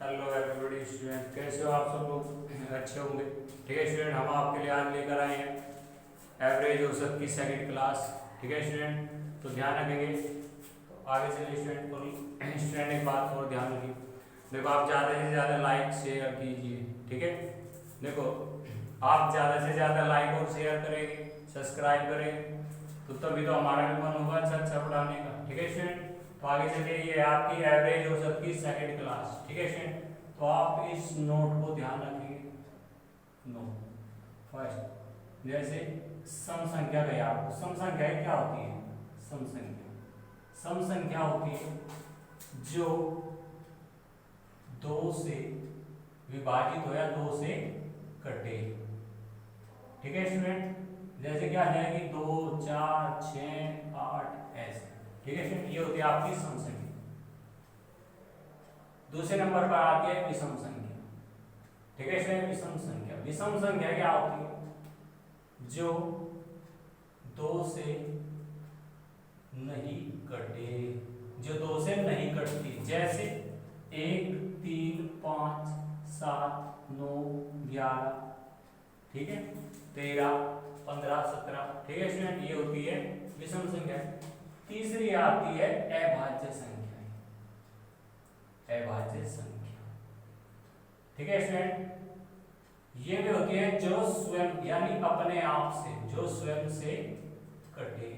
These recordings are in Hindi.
हेलो एवरीबॉडी स्टूडेंट, कैसे हो आप सब लोग? अच्छे होंगे। ठीक है स्टूडेंट, हम आपके लिए आज लेकर आए हैं एवरेज औसत की सेकंड क्लास। ठीक है स्टूडेंट, तो ध्यान रखेंगे। तो आगे चलिए स्टूडेंट एक बात और ध्यान रखिए। देखो, आप ज़्यादा से ज़्यादा लाइक शेयर कीजिए। ठीक है, देखो आप ज़्यादा से ज़्यादा लाइक और शेयर करेंगे, सब्सक्राइब करेंगे, तो तभी तो हमारा भी मन होगा अच्छा पढ़ाने का। ठीक है स्टूडेंट, तो आगे चलिए, ये आपकी एवरेज औसत की सेकंड क्लास। ठीक है स्टूडेंट, तो आप इस नोट को ध्यान रखेंगे। नोट फर्स्ट, जैसे सम संख्या गई आपको, सम संख्या क्या होती है? सम संख्या होती है जो दो से विभाजित हो या दो से कटे। ठीक है स्टूडेंट, जैसे क्या आ जाएगी 2, 4, 6, 8 ऐसे। ठीक है स्टूडेंट, ये होती है आपकी सम संख्या। दूसरे नंबर पर आती है विषम संख्या। ठीक है स्टूडेंट, विषम संख्या क्या होती है? जो दो से नहीं कटती, जैसे 1, 3, 5, 7, 9, 11, ठीक है, 13, 15, 17। ठीक है स्टूडेंट, ये होती है विषम संख्या। तीसरी आती है अभाज्य संख्या। ठीक है स्टूडेंट, ये भी होती है जो स्वयं यानी अपने आप से, जो स्वयं से कटे।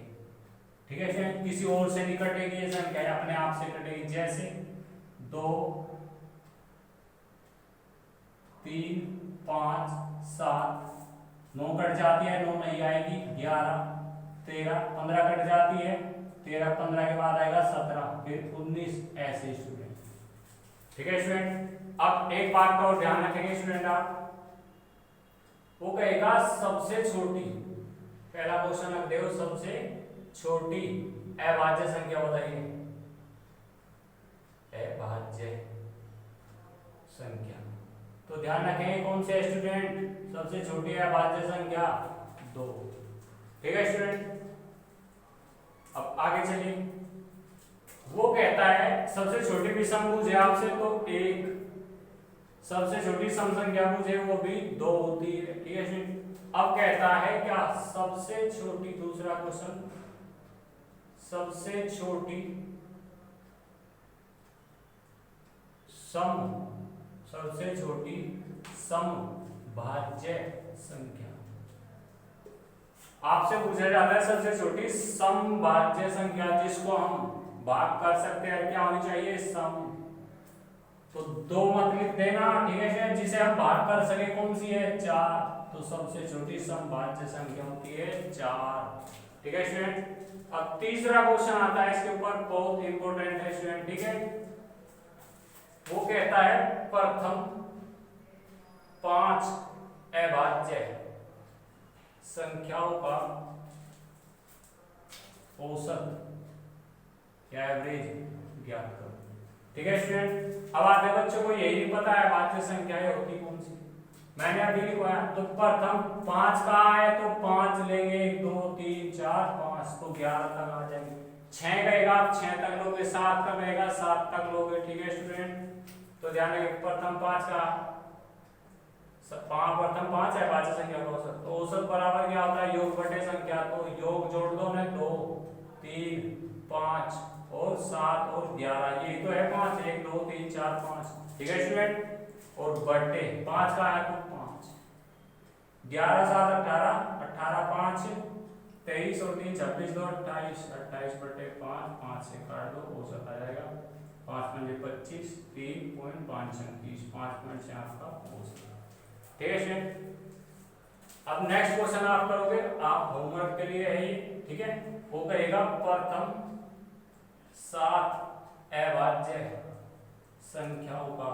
ठीक है स्टूडेंट, किसी और से नहीं कटेगी ये संख्या, अपने आप से कटेगी। जैसे 2, 3, 5, 7, 9 कट जाती है, 9 नहीं आएगी, 11, 13, 15 कट जाती है, 13, 15 के बाद आएगा 17, फिर 19 ऐसे स्टूडेंट। ठीक है स्टूडेंट, अब एक बात का और ध्यान रखेंगे स्टूडेंट, आप वो कहेगा सबसे छोटी, पहला क्वेश्चन रख दो, सबसे छोटी अभाज्य संख्या बताइए। अभाज्य संख्या, तो ध्यान रखें कौन से स्टूडेंट? सबसे छोटी अभाज्य संख्या 2। ठीक है स्टूडेंट, अब आगे चलिए। वो कहता है सबसे छोटी विषम पूछे आपसे तो 1, सबसे छोटी सम संख्या पूछे वो भी 2 होती है। ठीक है स्टूडेंट, अब कहता है क्या? सबसे छोटी, दूसरा क्वेश्चन, सबसे छोटी समभाज्य संख्या आपसे पूछा जाता है। सबसे छोटी समभाज्य संख्या जिसको हम भाग कर सकते हैं, क्या होनी चाहिए? सम। तो 2 मत लिख देना। ठीक है, जिसे हम भाग कर सके कौन सी है? 4। तो सबसे छोटी समभाज्य संख्या होती है 4। ठीक है स्टूडेंट, अब तीसरा क्वेश्चन आता है इसके ऊपर, बहुत इंपॉर्टेंट है स्टूडेंट। ठीक है, वो कहता है प्रथम 5 अभाज्य संख्याओं का औसत या एवरेज ज्ञात करो। ठीक है स्टूडेंट, अब आधे बच्चों को यही नहीं पता है अभाज्य संख्याएं होती कौन सी। मैंने अभी लिखवाया, तो प्रथम 5 का है तो 5 लेंगे, 1, 2, 3, 4, 5, तो 11 तक आ जाएंगे। 6 कहेगा आप 6 तक लोगे, 7 का कहेगा 7 तक लोगे। ठीक है स्टूडेंट, तो ध्यान रखिए प्रथम 5 का प्रथम 5 है अभाज्य संख्या का औसत, तो औसत बराबर क्या होता है? योग बटे संख्या, तो योग जोड़ दो ना, 2, 3, 5 और 7 और 11, यही तो है 5, 1, 2, 3, 4, 5। ठीक है स्टूडेंट, और बटे 5 का है तो 5, 11, 7, 18, 18, 5, 23 और 3, 26, 2, 28, 28 बटे 5, 5 से काट दो, औसत आ जाएगा 5 पंजे 25, 3.5 5 से आपका औसत। ठीक है स्टूडेंट, अब नेक्स्ट क्वेश्चन आप करोगे, आप होमवर्क के लिए है ये। ठीक है, वो कहेगा प्रथम 7 अभाज्य संख्याओं का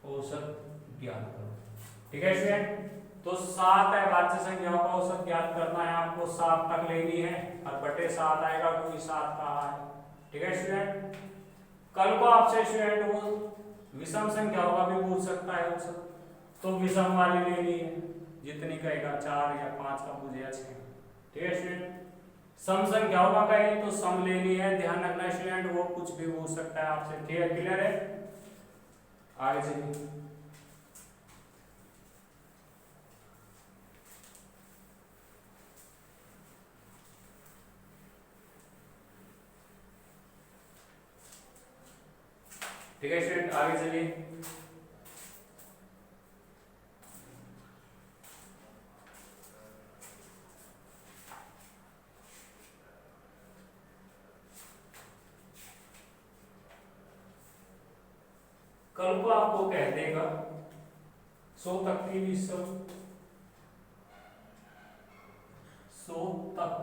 औसत ज्ञात करो। ठीक है स्टूडेंट, तो 7 अभाज्य संख्याओं का औसत ज्ञात करना है आपको, 7 तक लेनी है और बटे 7 आएगा, कोई 7 का है। ठीक है स्टूडेंट, कल को आपसे स्टूडेंट वो विषम संख्याओं का भी पूछ सकता है औसत, तो विषम वाली लेनी है, जितनी कहेगा 4 या 5 का पूछे या 6। ठीक है स्टूडेंट, सम संख्याओं का कहे तो सम लेनी है, ध्यान रखना स्टूडेंट, वो कुछ भी पूछ सकता है आपसे। ठीक है, क्लियर है? आगे चलिए। ठीक है स्टूडेंट, आगे चलिए। कल को आपको कह देगा 100 तक की विषम, 100 तक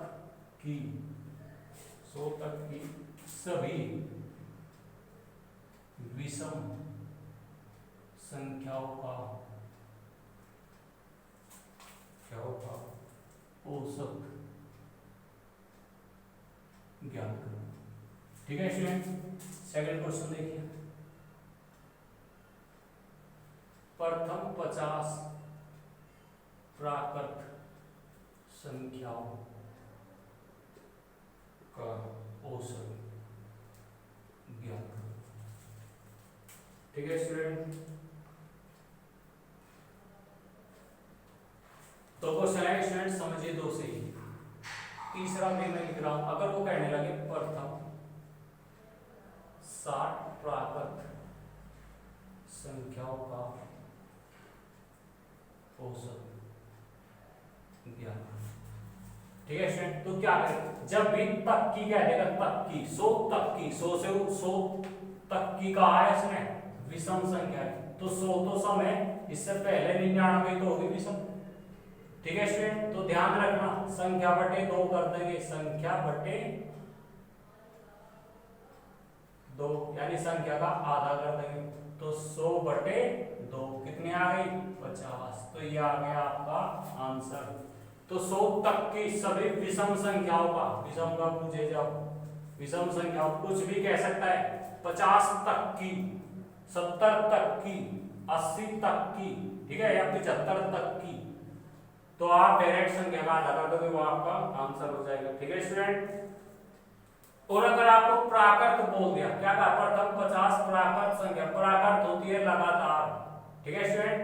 की, 100 तक की सभी विषम संख्याओं का औसत ज्ञात करो। ठीक है स्टूडेंट, सेकंड क्वेश्चन देखिए। प्रथम 50 प्राकृत संख्याओं का औसत ज्ञात करो। ठीक है स्टूडेंट, तो क्वेश्चन है स्टूडेंट समझिए दो से ही। तीसरा भी मैं लिख रहा हूं, अगर वो कहने लगे प्रथम 60 प्राकृत संख्याओं का औसत ज्ञात। ठीक है स्टूडेंट, तो क्या करें, जब भी तक की कह देगा, तक की 100 तक की, 100 से 100 तक की कहा है इसने विषम संख्या है, तो 100 तो सम है, इससे पहले 99 तो होगी विषम। ठीक है स्टूडेंट, तो ध्यान रखना संख्या बटे 2 कर देंगे, संख्या बटे 2 यानी संख्या का आधा कर देंगे, तो 100 बटे 2 कितनी आ गई 50, तो ये आ गया आपका आंसर। तो 100 तक की सभी विषम संख्याओं का, विषम का पूछे जब विषम संख्याओं कुछ भी कह सकता है, 50 तक की, 70 तक की, 80 तक की, ठीक है, या 75 तक की, तो आप डायरेक्ट संख्या का आधा कर दोगे, वो आपका आंसर हो जाएगा। ठीक है स्टूडेंट, और अगर आपको प्राकृत बोल दिया, क्या कहा, प्रथम 50 प्राकृत संख्या, प्राकृत होती है लगातार। ठीक है स्टूडेंट,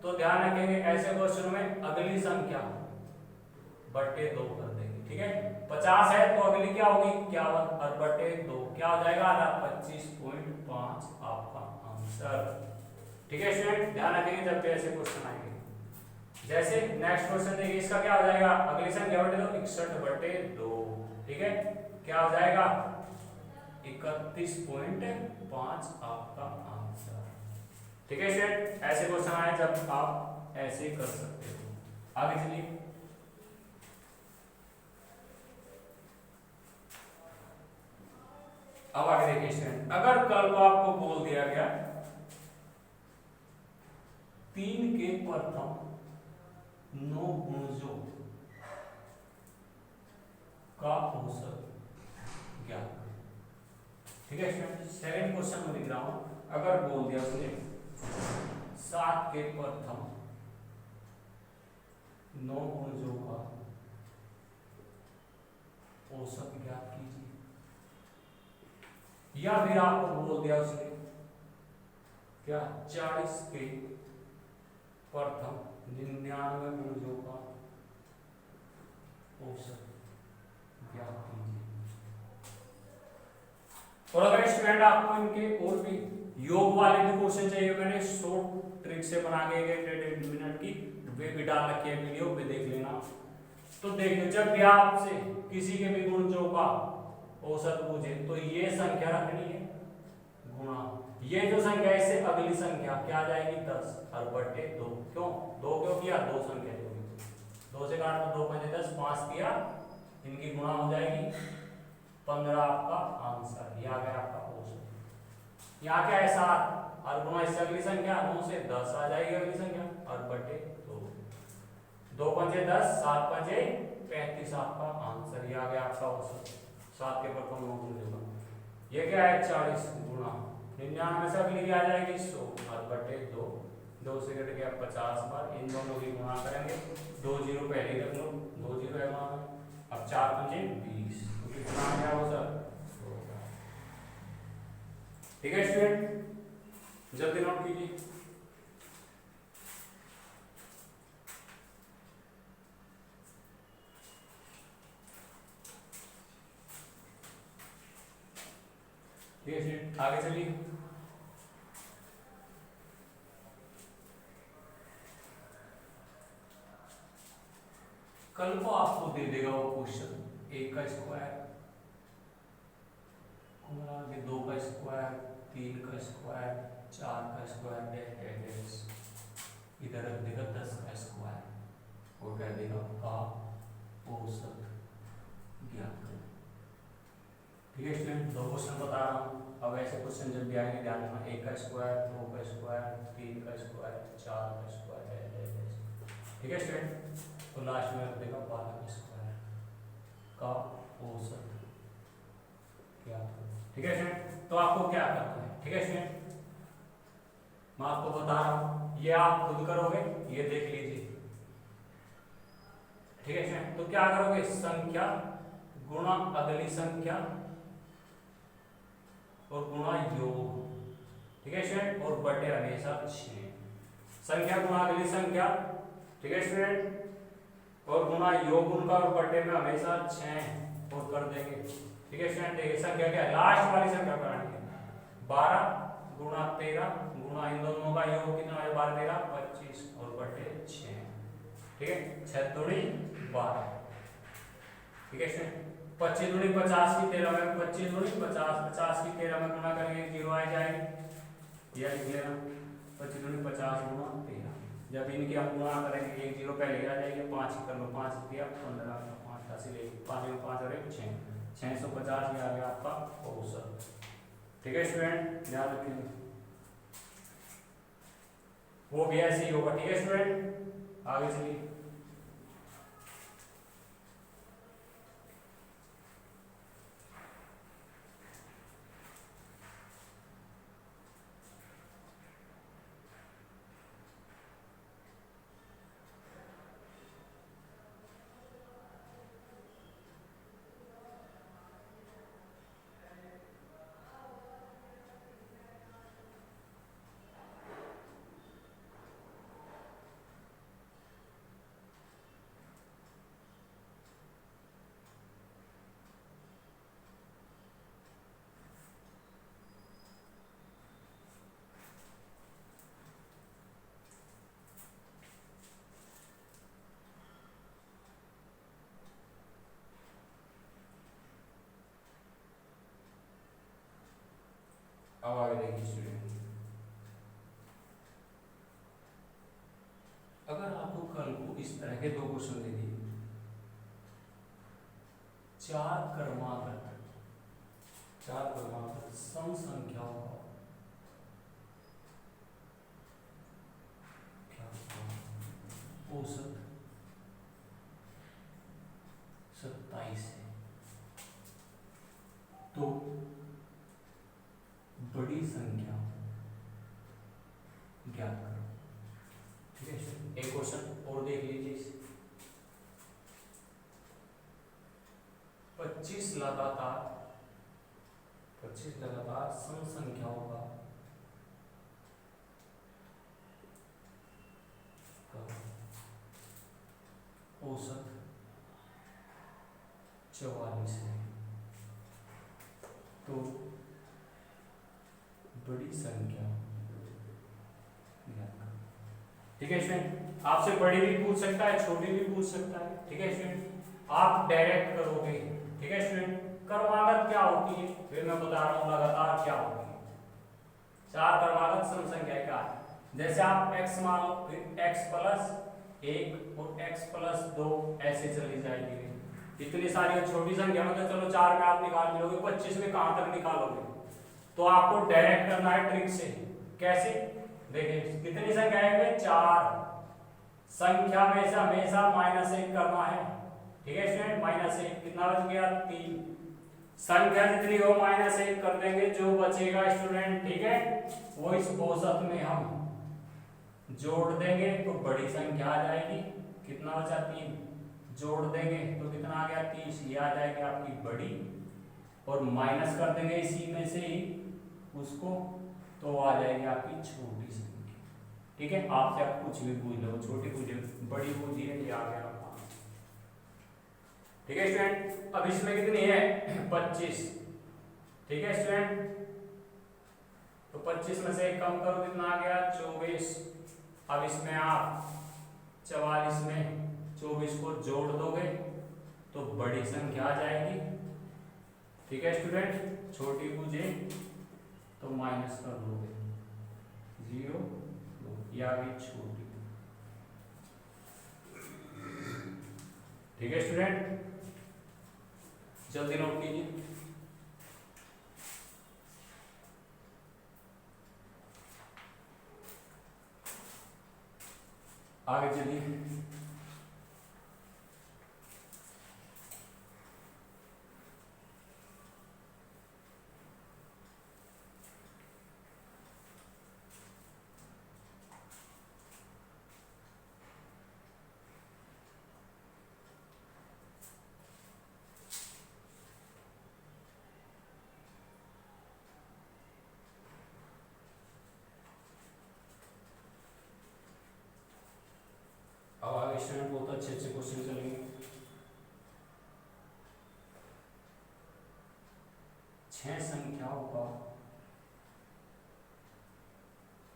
तो ध्यान रखेंगे ऐसे क्वेश्चन में अगली संख्या बटे 2 कर देंगे। ठीक है, 50 है तो अगली क्या होगी 51, और बटे 2 क्या हो जाएगा आधा, 25.5 आपका आंसर। ठीक है स्टूडेंट, ध्यान रखेंगे जब भी ऐसे क्वेश्चन आएंगे। जैसे नेक्स्ट क्वेश्चन देखिए, इसका क्या हो जाएगा, अगली संख्या बटे 2, 61 बटे 2। ठीक है, क्या हो जाएगा 31.5 आपका आंसर। ठीक है स्टूडेंट, ऐसे क्वेश्चन आए जब आप ऐसे कर सकते हो। आगे चलिए, अब आगे देखिए स्टूडेंट, अगर कल को आपको बोल दिया गया 3 के प्रथम 9 गुणजों का औसत ज्ञात करें। ठीक है स्टूडेंट, सेकंड क्वेश्चन में लिख रहा हूं, अगर बोल दिया उसने 7 के प्रथम 9 गुणजों का औसत ज्ञात कीजिए, या फिर आपको बोल दिया उसने क्या 40 के प्रथम 99 गुणजों का औसत ज्ञात कीजिए। और अगर स्टूडेंट आपको इनके और भी योग वाले भी क्वेश्चन चाहिए, मैंने शॉर्ट ट्रिक से बना के 1 मिनट की वे भी डाल रखी है, वीडियो पे देख लेना। तो देखिए, जब भी आपसे किसी के भी गुणजों का औसत पूछे तो ये संख्या रखनी है गुणा ये जो संख्या इससे अगली संख्या क्या आ जाएगी 10 और बटे 2। क्यों 2 क्यों किया, 2 संख्या जोड़ी, 2 से काट दो 2 5 10, 5 किया, इनकी गुणा हो जाएगी 15 आपका आंसर। ये आ गया आपका औसत। यहाँ क्या है 7 और गुणा इससे अगली संख्या 9 से 10 आ जाएगी अगली संख्या और बटे 2, 2 5 10, 7 5 35 आपका आंसर। ये आ गया आपका औसत 7 के प्रथम 9 गुणजों का। ये क्या है 40 गुणा 99 से अगली आ जाएगी 100 और बटे 2, 2 से कट गया 50 बार, इन दोनों की गुणा करेंगे, 2 जीरो पहले रख लो, 2 जीरो है वहां अब 4 पंजे 20, तो कितना आ गया वो सर? ठीक है स्टूडेंट, जल्दी नोट कीजिए। ठीक है स्टूडेंट, आगे चलिए। कल को आपको दे देगा वो क्वेश्चन, 1 का स्क्वायर गुणा 2 का स्क्वायर, 3 का स्क्वायर, 4 का स्क्वायर, इधर रख देगा 10 का स्क्वायर और कह देगा का औसत ज्ञात करें। ठीक है स्टूडेंट, 2 क्वेश्चन बता रहा हूँ। अब ऐसे क्वेश्चन जब भी आएंगे ध्यान रखना, 1 का स्क्वायर, 2 का स्क्वायर, 3 का स्क्वायर, 4 का स्क्वायर, ठीक है स्टूडेंट। तो लास्ट में रख देगा 12 का स्क्वायर का औसत ज्ञात करें। ठीक है स्टूडेंट, तो आपको क्या करना है? ठीक है स्टूडेंट, मैं आपको बता रहा हूं, ये आप खुद करोगे, ये देख लीजिए। ठीक है स्टूडेंट, तो क्या करोगे? संख्या गुणा अगली संख्या और गुणा योग। ठीक है स्टूडेंट, और बटे हमेशा 6। संख्या गुणा अगली संख्या, ठीक है स्टूडेंट, और गुणा योग उनका और बटे में हमेशा 6 और कर देंगे। ठीक है स्टूडेंट, देखिए संख्या क्या है, लास्ट वाली संख्या करानी है। 12 गुणा 13 गुणा इन दोनों का योग कितना है? 12 13 25 और बटे 6। ठीक है, 6 दूनी 12। ठीक है स्टूडेंट, 25 दूनी 50 की 13 में, 25 दूनी 50, 50 की 13 में गुणा करेंगे 0 आ जाएगी। यह लिख लेना, 25 दूनी 50 गुणा 13। जब इनकी हम गुणा करेंगे, एक 0 पहले आ जाएगी, 5 कर लो, 5 दिया 15, 5 80 ले, 5 में 5 और 1 6, 650 ये आ गया आपका औसत। ठीक है स्टूडेंट, ध्यान रखेंगे, वो भी ऐसे ही होगा। ठीक है स्टूडेंट, आगे चलिए। अब आगे देखिए स्टूडेंट, अगर आपको कल को इस तरह के 2 क्वेश्चन दे दिए, 4 क्रमागत सम संख्याओं का औसत 27 है, तो बड़ी संख्या ज्ञात करो। ठीक है, एक क्वेश्चन और देख लीजिए। 25 लगातार सम संख्याओं का औसत 44 है, तो बड़ी संख्या। ठीक है स्टूडेंट, आपसे बड़ी भी पूछ सकता है, छोटी भी पूछ सकता है। ठीक है स्टूडेंट, आप डायरेक्ट करोगे। ठीक है स्टूडेंट, क्रमागत क्या होती है फिर मैं बता रहा हूँ, लगातार क्या होती है। 4 क्रमागत सम संख्या क्या है? जैसे आप x मान लो, फिर x प्लस 1 और x प्लस 2 ऐसे चली जाएगी। इतनी सारी छोटी संख्या में तो चलो 4 में आप निकाल लोगे, 25 में कहां तक निकालोगे? तो आपको डायरेक्ट करना है ट्रिक से। कैसे? देखिए कितनी संख्या है? 4। संख्या में से हमेशा -1 करना है। ठीक है स्टूडेंट, -1 कितना बच गया? 3। संख्या जितनी हो -1 कर देंगे, जो बचेगा स्टूडेंट, ठीक है, वो इस औसत में हम जोड़ देंगे तो बड़ी संख्या आ जाएगी। कितना बचा? 3। जोड़ देंगे तो कितना आ गया 30, ये आ जाएगी आपकी बड़ी, और माइनस कर देंगे इसी में से ही उसको, तो आ जाएगी आपकी छोटी संख्या। ठीक है, आपसे आप कुछ भी पूछ लो, छोटी पूछे बड़ी पूछी है, ये आ गया आपका। ठीक है स्टूडेंट, अब इसमें कितनी है 25। ठीक है स्टूडेंट, तो 25 में से एक कम करो, कितना आ गया 24। अब इसमें आप 44 में 24 को जोड़ दोगे तो बड़ी संख्या आ जाएगी। ठीक है स्टूडेंट, छोटी पूछे तो माइनस कर दोगे 0, ये आ गई छोटी। ठीक है स्टूडेंट, जल्दी नोट कीजिए। आगे चलिए। अब आगे स्टूडेंट बहुत अच्छे अच्छे क्वेश्चन चलेंगे। 6 संख्याओं का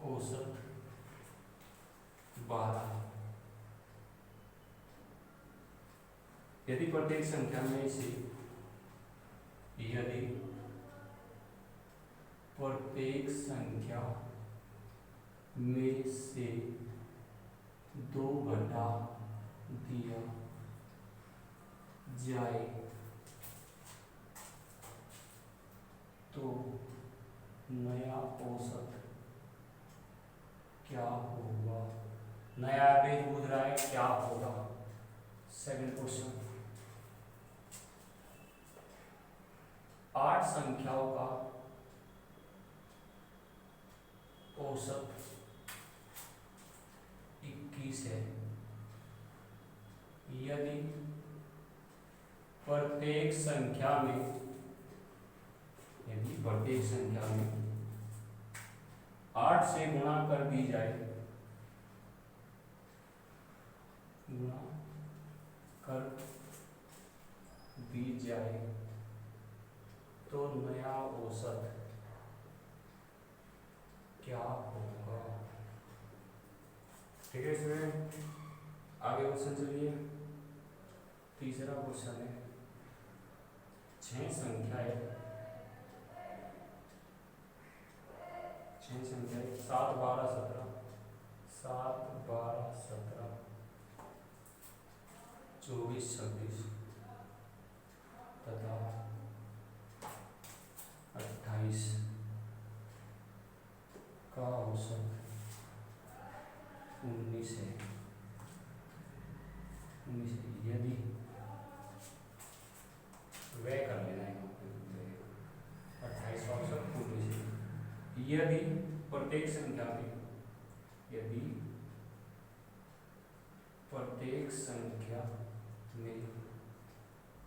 औसत 12 यदि प्रत्येक संख्या में से यदि प्रत्येक संख्या में से 2 घटा दिया जाए तो नया औसत क्या होगा। नया एवरेज पूछ रहा है, क्या होगा। सेकंड क्वेश्चन, 8 संख्याओं का औसत 21 है यदि प्रत्येक संख्या में 8 से गुणा कर दी जाए, गुणा कर दी जाए तो नया औसत क्या होगा। ठीक है स्टूडेंट, आगे क्वेश्चन चलिए। तीसरा क्वेश्चन है, 6 संख्याएं 7, 12, 17, 24, 26 तथा 28 का औसत 19 है। यदि वह कर लेना है 28 का औसत 19 है यदि प्रत्येक संख्या में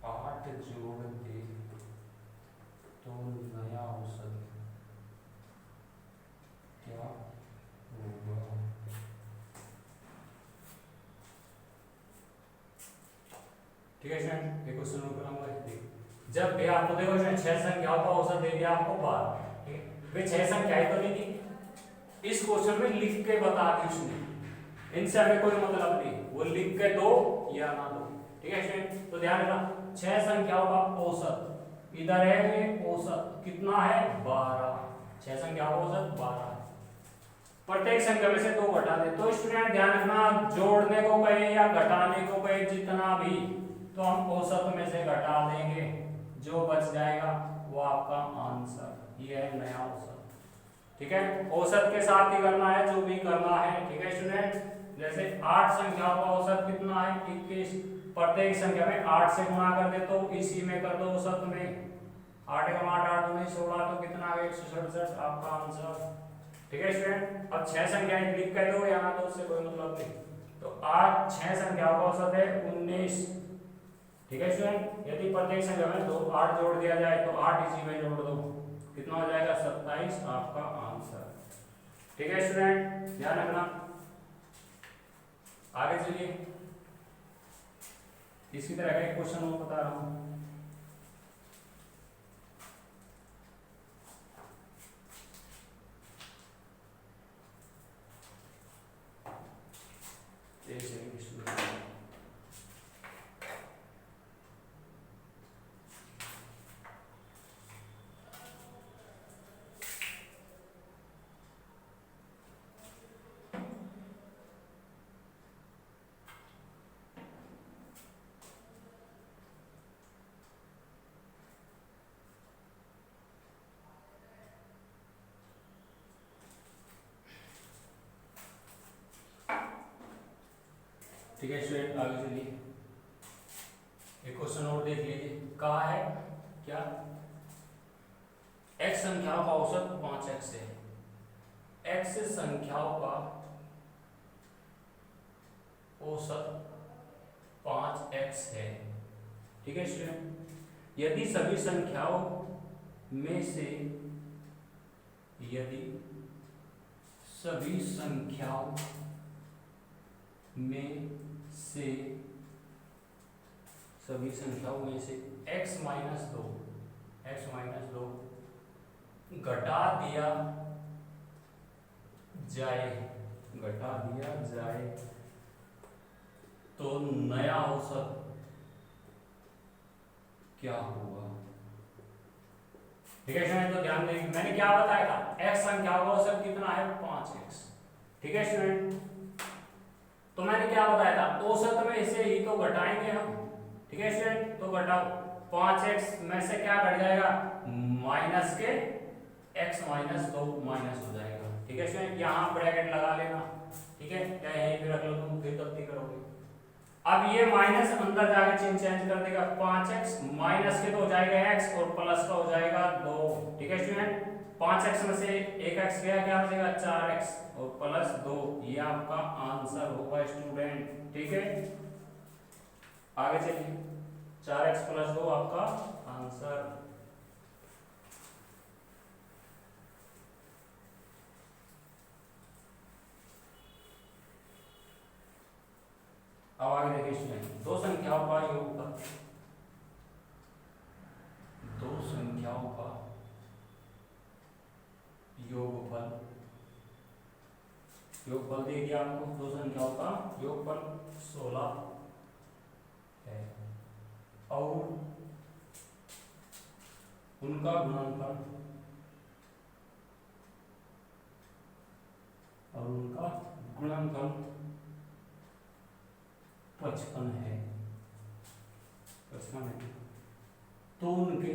8 जोड़ दे तो नया औसत क्या होगा। ठीक है स्टूडेंट, ये क्वेश्चन नोट कराऊंगा। जब भी आपको देखो 6 संख्याओं का औसत दे दिया आपको 12, ठीक है, वे 6 संख्याएं तो नहीं थी, इस क्वेश्चन में लिख के बता दी उसने, इनसे हमें कोई मतलब नहीं, वो लिख के दो या ना दो। ठीक है स्टूडेंट, तो ध्यान रखना 6 संख्याओं का औसत, इधर है औसत कितना है 12, 6 संख्याओं का औसत 12, प्रत्येक संख्या में से 2 घटा दे। तो स्टूडेंट ध्यान रखना, जोड़ने को कहे या घटाने को कहे जितना भी, तो हम औसत में से घटा देंगे, जो बच जाएगा वो आपका आंसर, ये है नया औसत। ठीक है, औसत के साथ ही करना है जो भी करना है। ठीक है स्टूडेंट, जैसे 8 संख्याओं का औसत कितना है 21, प्रत्येक संख्या में 8 से गुणा कर दे तो इसी में कर दो औसत में, 8 का 8 8 19 16 तो कितना आ गया 167 आपका आंसर। ठीक है स्टूडेंट, अब 6 संख्याएं लिख कर दो या ना दो उससे कोई मतलब नहीं। तो 6 संख्याओं का औसत है 19, ठीक है स्टूडेंट, यदि प्रत्येक संख्या में 8 जोड़ दिया जाए तो 8 इसी में जोड़ दो, कितना हो जाएगा 27 आपका आंसर। ठीक है स्टूडेंट, ध्यान रखना। आगे चलिए, इसी तरह का एक क्वेश्चन मैं बता रहा हूं। ठीक है स्टूडेंट, आगे चलिए, एक क्वेश्चन और देख लीजिए। कहा है क्या, x संख्याओं का औसत 5x है। x संख्याओं का औसत 5x है। ठीक है स्टूडेंट, यदि सभी संख्याओं में से x माइनस दो घटा दिया जाए तो नया औसत क्या होगा। ठीक है स्टूडेंट, तो ध्यान देंगे, मैंने क्या बताया था, x संख्याओं का औसत कितना है 5x। ठीक है स्टूडेंट, तो मैंने क्या बताया था, औसत में से ही तो घटाएंगे हम। ठीक है स्टूडेंट, तो घटाओ 5x में से क्या घट जाएगा, माइनस के x माइनस 2 माइनस हो जाएगा। ठीक है स्टूडेंट, यहाँ ब्रैकेट लगा लेना। ठीक है, या यहीं पे रख लो, तुम फिर गलती करोगे। अब ये माइनस अंदर जाके चिन्ह चेंज कर देगा, 5x माइनस के तो हो जाएगा x और प्लस का हो जाएगा 2। ठीक है स्टूडेंट, 5x में से एक x गया, क्या हो जाएगा 4x और प्लस 2, ये आपका आंसर होगा स्टूडेंट। ठीक है, आगे चलिए, 4x प्लस 2 आपका आंसर। अब आगे देखिए स्टूडेंट, दो संख्याओं का योगफल दे दिया आपको। दो संख्याओं का योगफल 16 है और उनका गुणनफल 55 है। तो उनके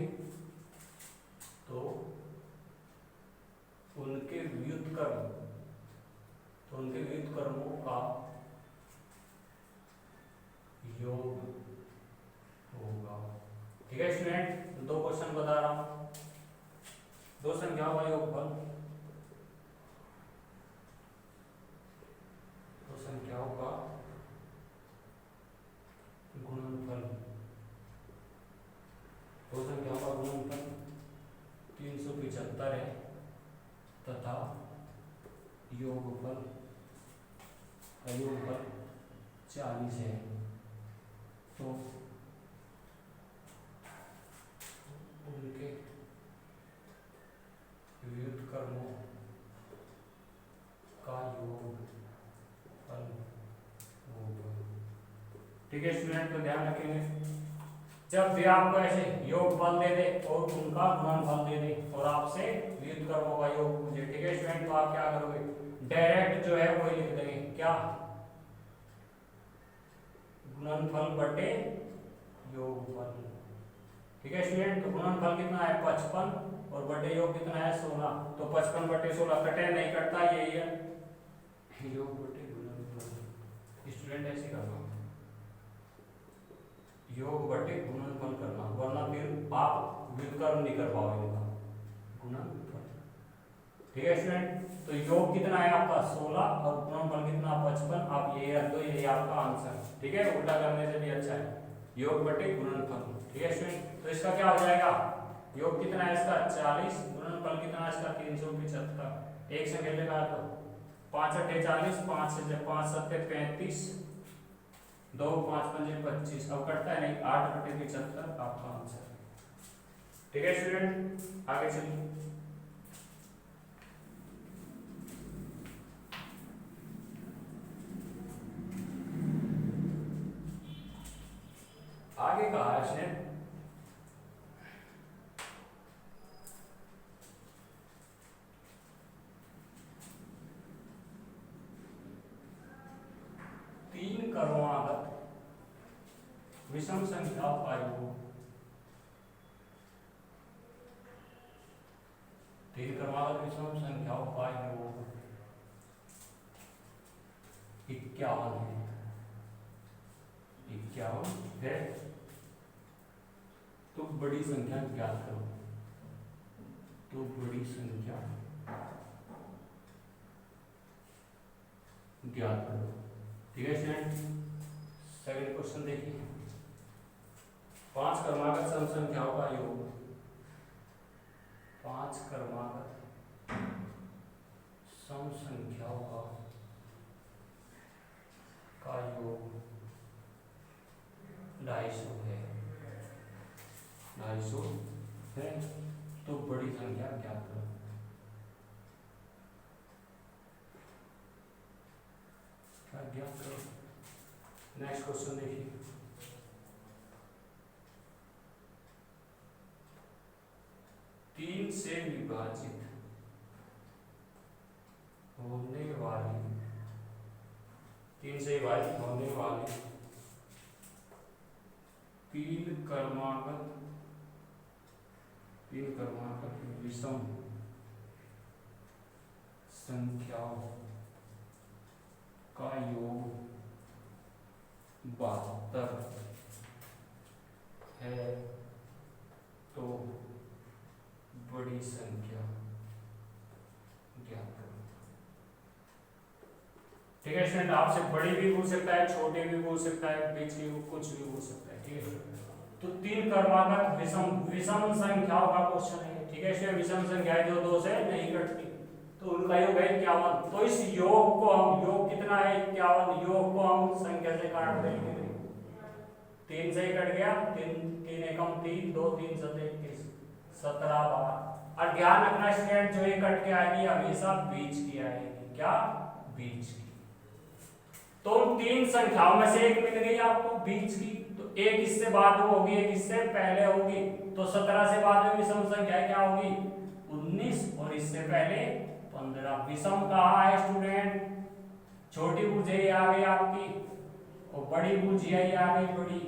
व्युत्क्रमों का योग होगा। ठीक है स्टूडेंट, दो क्वेश्चन बता रहा हूं। दो संख्याओं का योगफल, दो संख्याओं का गुणनफल, दो संख्याओं का गुणनफल 375 है तथा योगफल 40 है। तो उनके व्युत्क्रमों का योगफल होगा। ठीक है स्टूडेंट, तो ध्यान रखेंगे, जब भी आपको ऐसे योगफल दे दे और उनका गुणनफल दे दे और आपसे व्युत्क्रमों का योग पूछे, ठीक है स्टूडेंट, तो आप क्या करोगे, डायरेक्ट जो है वही लिख देंगे, क्या, गुणनफल बटे योगफल। ठीक है स्टूडेंट, तो गुणनफल कितना है 55 और बटे योग कितना है 16। तो 55 बटे 16 कटे नहीं कटता, यही है योग बटे गुणनफल। स्टूडेंट ऐसे करना, योग बटे गुणनफल करना, वरना फिर आप व्युत्क्रम नहीं कर पाओगे इनका गुणनफल। ठीक है स्टूडेंट, तो योग कितना है आपका 16 और गुणनफल कितना 55। आप ये रख दो, ये आपका आंसर। ठीक है, उल्टा करने से भी अच्छा है। योग बटे गुणनफल। ठीक है स्टूडेंट, तो इसका क्या हो जाएगा, योग कितना है इसका 40, गुणनफल कितना है इसका 375। एक संख्या लगा दो, 5 अट्ठे 40, 5 से 5 सत्ते 35, 2 5 पंजे 25, अब कटता है नहीं, 8 बटे 75 आपका आंसर। ठीक है स्टूडेंट, आगे चलिए। आगे कहा है इसने, तीन क्रमागत विषम संख्याओं का योग, तीन क्रमागत विषम संख्याओं का योग 51 है। 51 है, तो बड़ी संख्या ज्ञात करो, तो बड़ी संख्या ज्ञात करो। ठीक है स्टूडेंट, सेकंड क्वेश्चन देखिए, 5 क्रमागत सम संख्याओं का योग, 5 क्रमागत सम संख्याओं का योग 250 है, 250 है, तो बड़ी संख्या ज्ञात करो। क्या ज्ञात करो, नेक्स्ट क्वेश्चन देखिए, तीन से विभाजित होने वाली, 3 से विभाजित होने वाली तीन क्रमागत विषम संख्याओं का योग 72 है, तो बड़ी संख्या ज्ञात करो। ठीक है स्टूडेंट, आपसे बड़ी भी पूछ सकता है, छोटे भी पूछ सकता है, बीच की कुछ भी पूछ सकता है। ठीक है, तो तीन क्रमागत विषम संख्याओं का क्वेश्चन है। ठीक है स्टूडेंट, विषम संख्याएं जो 2 से नहीं कटती, तो उनका योग है 51। तो इस योग को हम, योग कितना है 51, योग को हम संख्या से काट देंगे, 3 से ही कट गया, 3 एकम 3, 2 3 7 21, 17 12। और ध्यान रखना स्टूडेंट, जो ये कट के आएगी हमेशा बीच की आएगी, क्या बीच की। तो उन तीन संख्याओं में से एक मिल गई आपको बीच की, तो एक इससे बाद में होगी, एक इससे पहले होगी, तो 17 से बाद में विषम संख्या क्या होगी 19, और इससे पहले 15। विषम कहा है स्टूडेंट, छोटी भुजा आ गई आपकी, और बड़ी भुजा आ गई बड़ी,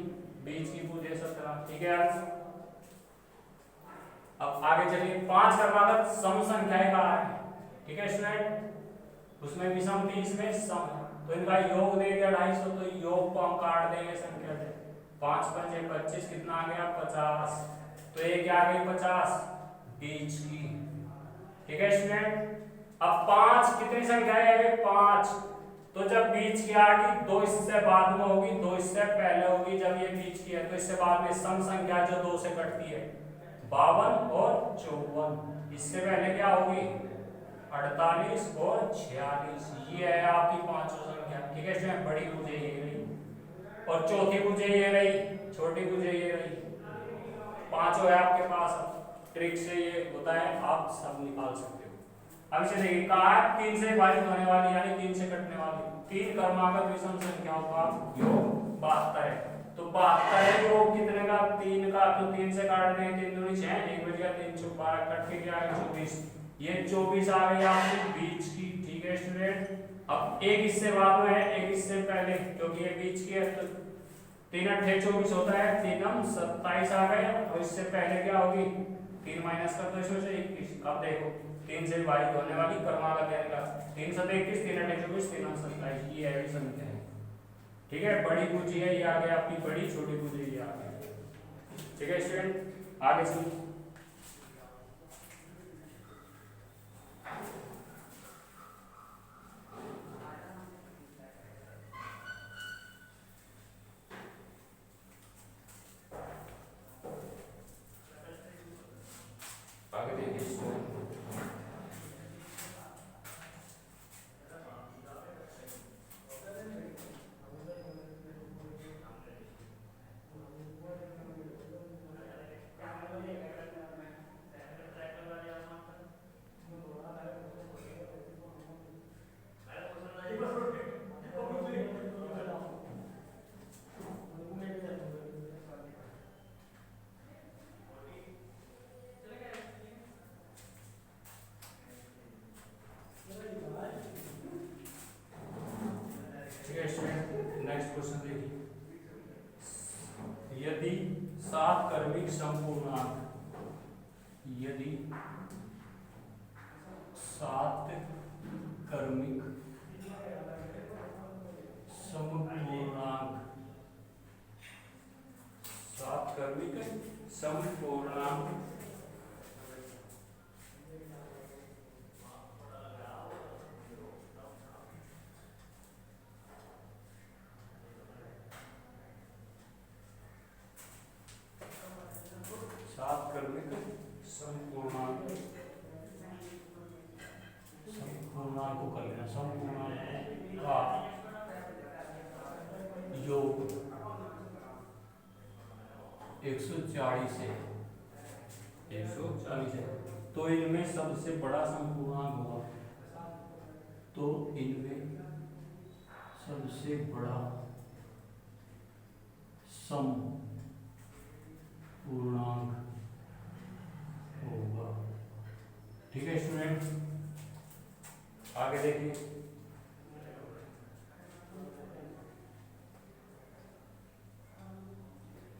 बीच की भुजा 17। ठीक है, अब आगे चलिए, 5 क्रमागत सम संख्याएं कहा है। ठीक है स्टूडेंट, उसमें विषम थी, इसमें सम, तो इनका योग दे दिया 250, तो योग को हम काट देंगे संख्या से, 5 पंजे 25, कितना आ गया 50, तो ये क्या आ गई 50 बीच की। ठीक है स्टूडेंट, अब 5 कितनी संख्या है 5, तो जब बीच की आ गई, 2 इससे बाद में होगी, 2 इससे पहले होगी, जब ये बीच की है तो इससे बाद में सम संख्या जो 2 से कटती है 52 और 54, इससे पहले क्या होगी 48 और 46, ये है आपकी पांचों संख्या। ठीक है इसमें बड़ी भुजा ये रही, और चौथी भुजा ये रही, छोटी भुजा ये रही, पांचों है आपके पास। ट्रिक से ये होता है, आप सब निकाल सकते हो। अब इसे देखिए, कहा है 3 से विभाजित होने वाली, यानी 3 से कटने वाली तीन क्रमागत विषम संख्याओं का योग 72 है। तो 72 है योग कितने का 3 का, तो 3 से काट देंगे, 3 दूनी 6, 1 बच गया 3 चौक 12, कट के क्या है 24, ये 24 आ गई आपकी बीच की। ठीक है स्टूडेंट, अब एक इससे बाद में है, एक इससे पहले, क्योंकि ये बीच की है, तो 3 अट्ठे 24 होता है, 3 27 आ गए, और इससे पहले क्या होगी 3 माइनस कर दो इसमें से 21। अब देखो 3 से विभाजित होने वाली क्रमागत है का 3 7 21, 3 अट्ठे 24, 3 27, ये है संख्या है। ठीक है, बड़ी पूंजी है ये आ गई आपकी बड़ी, छोटी पूंजी ये आ गई। ठीक है स्टूडेंट, आगे सुनिए, यदि 7 क्रमिक समपूर्णांक 7 क्रमिक समपूर्णांक समपूर्णांक को कर लेना, समपूर्णांक का योग 140 है, 140 है, तो इनमें सबसे बड़ा समपूर्णांक होगा, तो इनमें सबसे बड़ा समपूर्णांक होगा। ठीक है स्टूडेंट, आगे देखिए।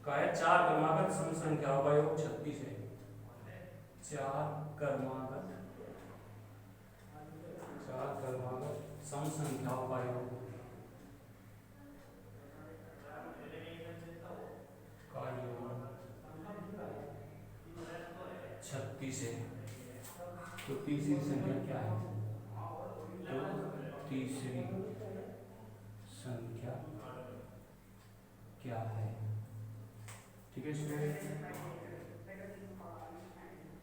कहा है 4 क्रमागत सम संख्याओं का योग 36 है। 4 क्रमागत सम संख्याओं का योग का योग 36 है। तो तीसरी संख्या क्या है? तो तीसरी संख्या क्या है? ठीक है स्टूडेंट,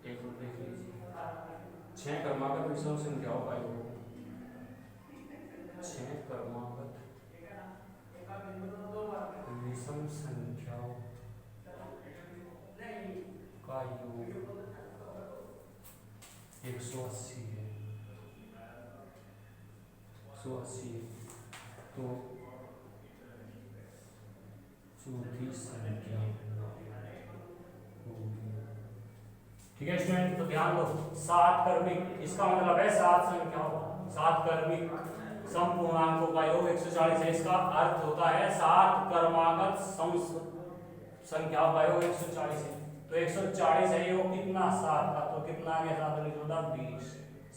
एक और देख लीजिए। 6 क्रमागत विषम संख्याओं का योग, 6 क्रमागत विषम संख्याओं का योग 180 है। 180 है, तो चौथी संख्या होगी। ठीक है स्टूडेंट, तो ध्यान दो, 7 क्रमिक, इसका मतलब है 7 संख्याओं, 7 क्रमिक समपूर्णांकों का योग 140 है। इसका अर्थ होता है 7 क्रमागत सम संख्याओं का योग 140 है। तो 140 है योग कितना? 7 का, तो कितना आ गया? 7 लिख दो, 20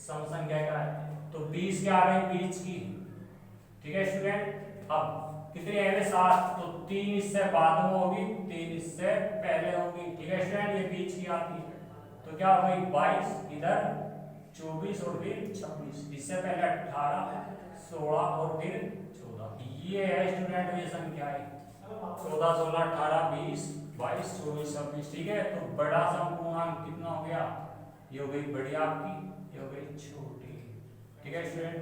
सम संख्या का है, तो 20 क्या आ गई? बीच की। ठीक है स्टूडेंट, अब कितनी है? 7, तो 3 इससे बाद में होगी, 3 इससे पहले होगी। ठीक है स्टूडेंट, ये बीच की आती है, तो क्या हो गई? 22, इधर 24 और फिर 26, इससे पहले 18, 16 और फिर 14। ये है स्टूडेंट ये संख्या है, 14, 16, 18, 20, 22, 24, 26। ठीक है, तो बड़ा समपूर्णांक कितना हो गया? ये हो गई बड़ी आपकी, ये हो गई छोटी। ठीक है स्टूडेंट,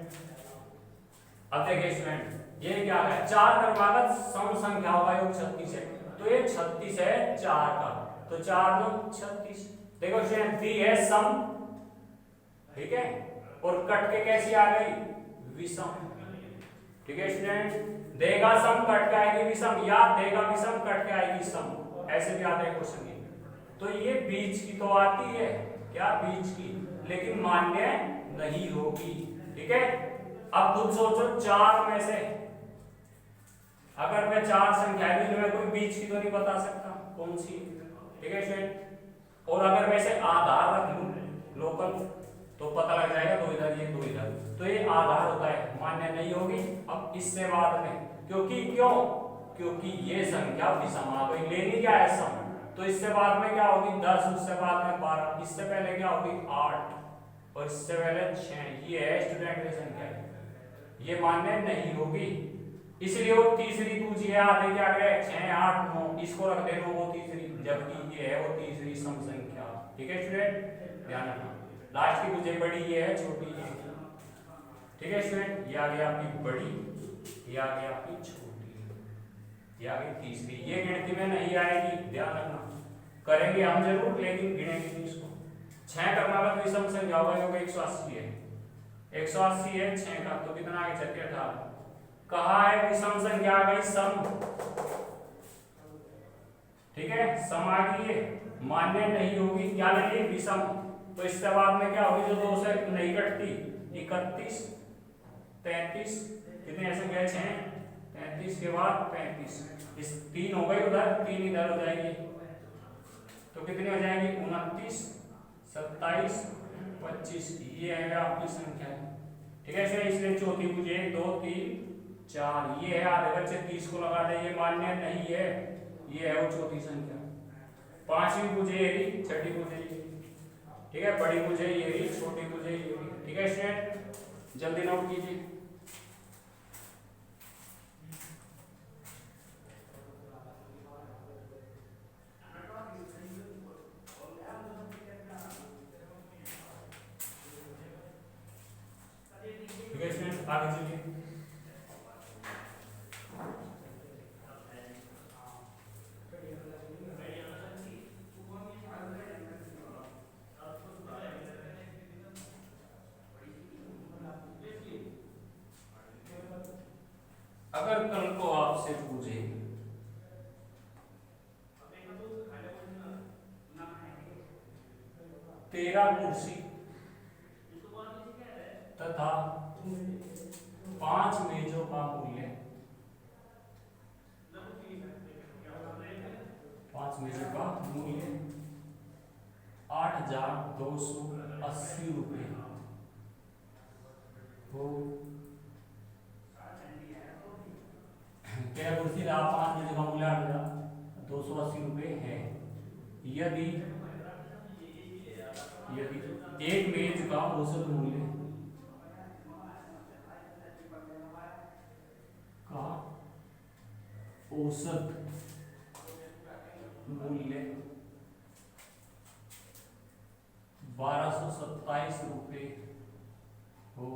अब देखिए स्टूडेंट, ये क्या है? 4 क्रमागत सम संख्याओं का योग 36 है, तो ये 36 है 4 का, तो 4 2 36। देखो स्टूडेंट, दी है सम, ठीक है, और कट के कैसी आ गई? विषम। ठीक है स्टूडेंट, देगा सम कट के आएगी विषम, या देगा विषम कट के आएगी सम, ऐसे भी आते हैं क्वेश्चन में। तो ये बीच की तो आती है, क्या? बीच की, लेकिन मान्य नहीं होगी। ठीक है, अब खुद सोचो, 4 में से अगर मैं 4 संख्याएं दूं, मैं कोई बीच की तो नहीं बता सकता कौन सी। ठीक है स्टूडेंट, और अगर मैं इसे आधार रख लूं लोकल, तो पता लग जाएगा 2 इधर, ये 2 इधर, तो ये आधार होता है, मान्य नहीं होगी। अब इससे बाद में, क्योंकि ये संख्या विषम आ गई, लेनी क्या है? सम। तो इससे बाद में क्या होगी? 10, उससे बाद में 12, इससे पहले क्या होगी? 8, और इससे पहले 6। ये है स्टूडेंट ये संख्या, ये मान्य नहीं होगी, इसलिए वो तीसरी पूछी है। आधे क्या करें? 6, 8, 9, इसको रख देना वो तीसरी, जबकि ये है वो तीसरी सम संख्या। ठीक है स्टूडेंट, ध्यान रखना, लास्ट की पूछे बड़ी ये है, छोटी ये। ठीक है स्टूडेंट, ये आ गई आपकी बड़ी, ये आ गई आपकी छोटी, ये आ गई तीसरी। ये गिनती में नहीं आएगी, ध्यान रखना, करेंगे हम जरूर लेकिन गिनेंगे नहीं इसको। 6 क्रमागत विषम संख्याओं का योग 180 है, 180 है 6 का, तो कितना आगे? 18। कहा है विषम संख्या आ गई सम। ठीक है, सम आ गई है, मान्य नहीं होगी, क्या लेंगे? विषम। तो इसके बाद में क्या होगी? जो 2 से नहीं कटती, 31, 33, कितने ऐसे गए? 6, 33 के बाद 35, इस 3 हो गई उधर, 3 इधर हो जाएगी, तो कितनी हो जाएगी? 29, 27, 25 ये है आपकी संख्या, ठीक है। इसलिए चौथी पूछे 1 2 3 4, ये है आधे बच्चे 30 को लगा दे, ये मान्य नहीं है, ये है वो चौथी संख्या। पांचवी पूछे ये रही, छठी पूछे ये, ठीक है, बड़ी पूछे ये रही, छोटी पूछे ये रही, ठीक है स्टूडेंट, जल्दी नोट कीजिए। ठीक है स्टूडेंट, आगे चलिए। अगर कल को आपसे पूछे 13 कुर्सी तथा 5 मेजों का मूल्य, 5 मेजों का मूल्य 8,280 रुपये हो, क्या कुर्सी रहा 5 मेजों का मूल्य 8,280 रुपये है, यदि एक मेज का औसत मूल्य का औसत मूल्य 1227 रुपये हो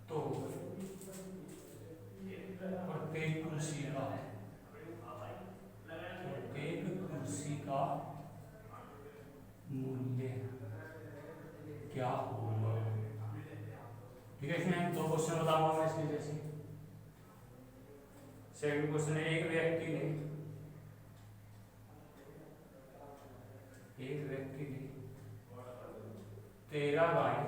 तो प्रत्येक कुर्सी का मूल्य क्या होगा। ठीक है, इसमें 2 क्वेश्चन बताऊंगा मैं इसके जैसे। सेकंड क्वेश्चन है, एक व्यक्ति ने 13 गायें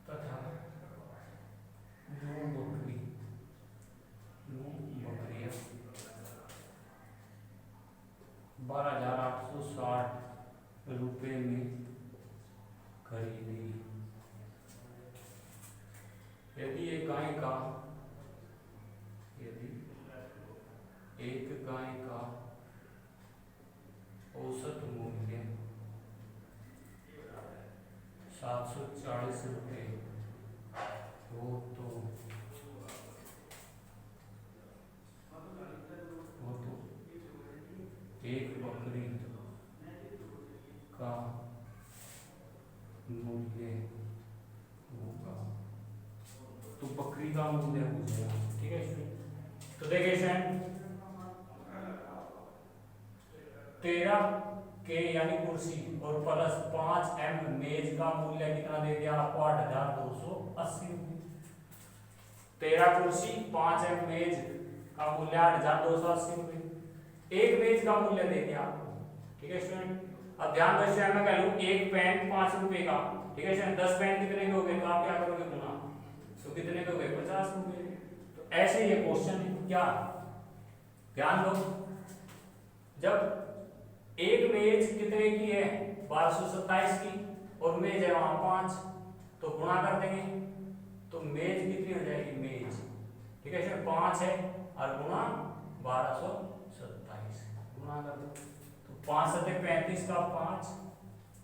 तथा 9 बकरियां 12,860 रुपये में खरीदी। यदि एक गाय का औसत मूल्य 740 रुपये हो तो एक बकरी का मूल्य होगा, तो बकरी का मूल्य हो जाएगा। ठीक है, तो देखिए 13 के यानी कुर्सी और प्लस 5 एम मेज का मूल्य कितना दे दिया आपको 8,280 रुपये। 13 कुर्सी 5 एम मेज का मूल्य 8,280 रुपये, एक मेज का मूल्य दे दिया आपको। ठीक है स्टूडेंट, अब ध्यान दो मैं कह लूं एक पेन 5 रुपए का, ठीक है स्टूडेंट, 10 पेन कितने के हो गए, तो आप क्या करोगे गुना, तो कितने के हो गए 50 रुपए। तो ऐसे ये क्वेश्चन है, क्या ध्यान दो, जब एक मेज कितने की है 1227 की और मेज है वहां 5, तो गुणा कर देंगे तो मेज कितनी हो जाएगी मेज, ठीक है सर 5 है और गुणा 1227 गुणा कर दो, तो 5 7 35 का 5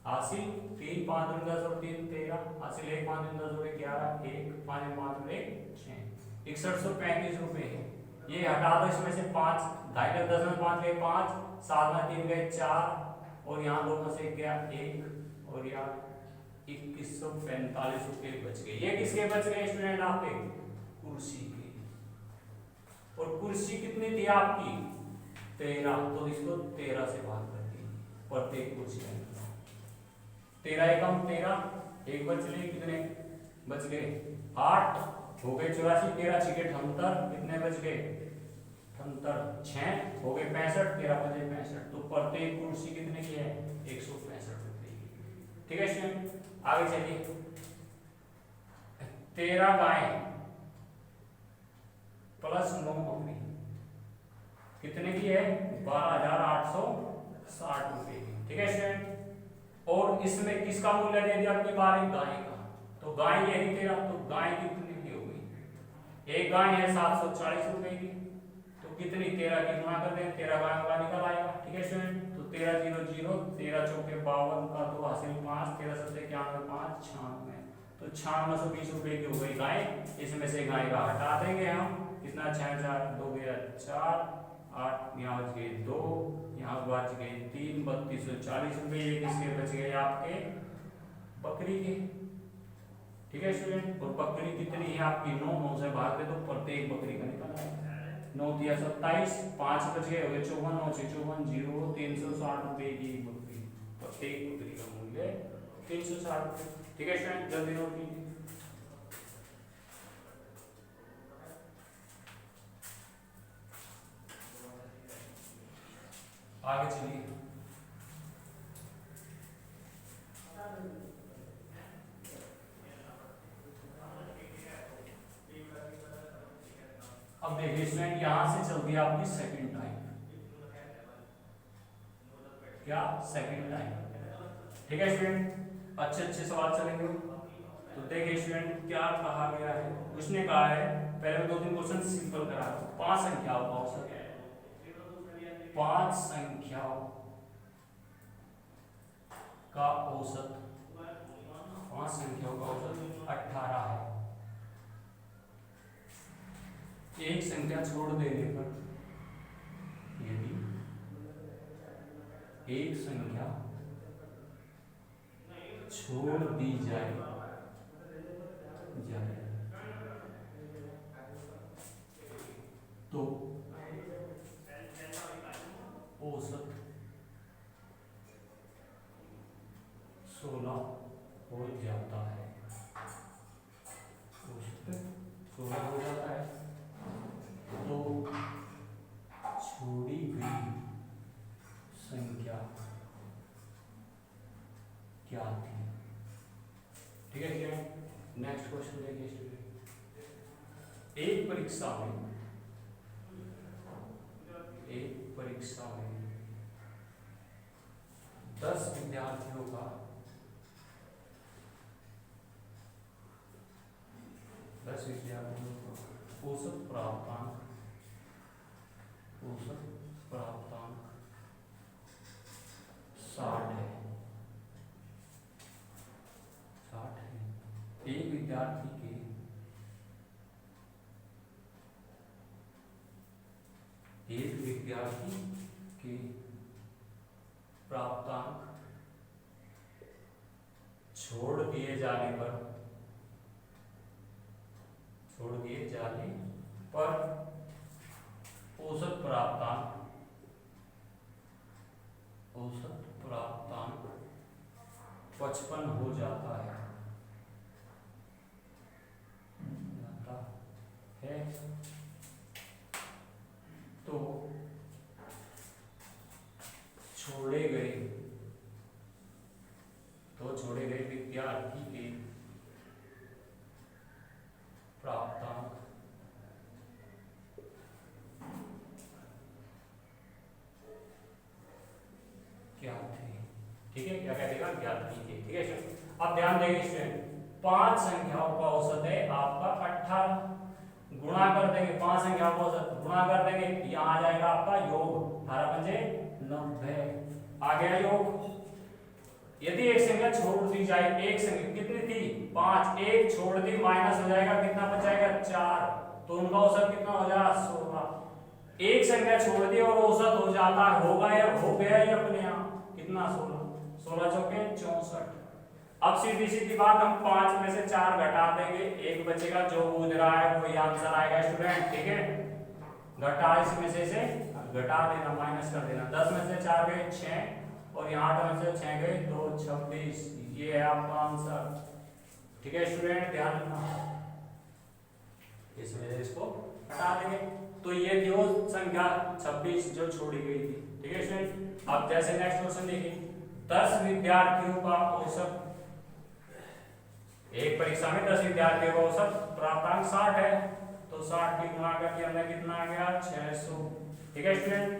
हासिल 3 5 दूनी 10 और 3 13 हासिल 1 5 दूनी 10 और 11 1 5 5 1 6 6135 रुपए है। ये हटा दो इसमें से 5 ढाई 10 में 5 गए 5 7 में 3 गए 4 और यहाँ 2 में से क्या 1 और यहाँ 2145 रुपए बच गए। ये किसके बच गए स्टूडेंट आपके कुर्सी के, और कुर्सी कितनी थी आपकी 13, तो इसको 13 से भाग कर दी प्रत्येक कुर्सी का 13 एकम 13 एक बच लिए कितने बच गए 8 हो गए 84 13 6 78 कितने बच गए 78 6 हो गए 65 13 बचे 65, तो प्रत्येक कुर्सी कितने की है 165 रुपए की। ठीक है स्टूडेंट, आगे चलिए 13 गायें प्लस प्लस 9 बकरी कितने की है? 12,860 रुपए की। ठीक है स्टूडेंट, और इसमें किसका मूल्य दे दिया अपनी बार? गाय का। तो गाय ये ही तेरा, तो गाय कितने की हो गई? एक गाय है 740 रुपए की, तो कितनी? 13 की गुणा कर दें, 13 गाय का निकल आएगा। ठीक है स्टूडेंट, तो 13 0 0, 13 चौके 52 का 2 हासिल 5, 13 7 91 5 96, तो 9620 रुपए की हो गई गाय। इसमें से गाय का हटा देंगे हम, कितना? 6 4 2 गया 4, 8 यहाँ बच गए 2, यहाँ बच गए 3, 3240 रुपए। ये किसके बच गए? आपके बकरी के। ठीक है स्टूडेंट, और बकरी कितनी है आपकी? 9, 9 से भाग दे तो प्रत्येक बकरी का निकल आएगा। 9 तिया 27, 5 बच गए, हो गए 54, 9 6 54, 0, 360 रुपए की बकरी। प्रत्येक बकरी का मूल्य 360 रुपए। ठीक है स्टूडेंट, जल्दी नोट कीजिए। आगे चलिए। अब देखिए स्टूडेंट, यहां से चल गई आपकी सेकंड टाइम। क्या? Second time. ठीक है स्टूडेंट, अच्छे अच्छे सवाल चलेंगे। तो देखिए स्टूडेंट, क्या कहा गया है? उसने कहा है, पहले मैं 2-3 क्वेश्चन सिंपल करा, 5 संख्याओं का औसत, 5 संख्याओं का औसत, 5 संख्याओं का औसत 18 है। एक संख्या छोड़ देने पर, यदि एक संख्या छोड़ दी जाए तो औसत 16 हो जाता है। औसत 16 हो जाता है। तो छोड़ी गई संख्या क्या थी? ठीक है स्टूडेंट, नेक्स्ट क्वेश्चन देखिए स्टूडेंट। एक परीक्षा में 10 विद्यार्थियों का औसत प्राप्तांक 60 है। एक विद्यार्थी के प्राप्तांक छोड़ दिए जाने पर औसत प्राप्तांक 55 हो जाता है। तो छोड़े गए विद्यार्थी के प्राप्तांक क्या थे? ठीक है, क्या कहेगा? ज्ञात कीजिए। ठीक है, अब ध्यान देंगे स्टूडेंट, 5 संख्याओं का औसत है आपका 18, गुणा कर देंगे 5 संख्याओं का औसत, गुणा कर देंगे, यहाँ आ जाएगा आपका योग, 18 पंजे 90, आ गया योग। यदि एक संख्या छोड़ दी जाए, एक संख्या कितनी थी? 5, एक छोड़ दी, माइनस हो जाएगा, कितना बचाएगा? 4, तो उनका औसत कितना हो जाएगा? 16। एक संख्या छोड़ दी और औसत हो जाता है, हो गया ये अपने यहाँ, कितना? 16, 16 चौके 64। अब सीधी सीधी बात, हम 5 में से 4 घटा देंगे, एक बचेगा, जो बूझ रहा है वही आंसर आएगा स्टूडेंट। ठीक है, घटा इसमें से घटा देना, माइनस कर देना, 10 में से 4 गए 6, और यहाँ 8 में से 6 गए 2, 26, ये है आपका आंसर। ठीक है स्टूडेंट, ध्यान रखना, इसमें से इसको हटा देंगे, तो ये थी वो संख्या 26 जो छोड़ी गई थी। ठीक है स्टूडेंट, अब जैसे नेक्स्ट क्वेश्चन देखिए, 10 विद्यार्थियों का औसत, एक परीक्षा में 10 विद्यार्थियों का औसत प्राप्तांक 60 है, तो 60 की गुणा करके हमने कितना आ गया 600। ठीक है स्टूडेंट,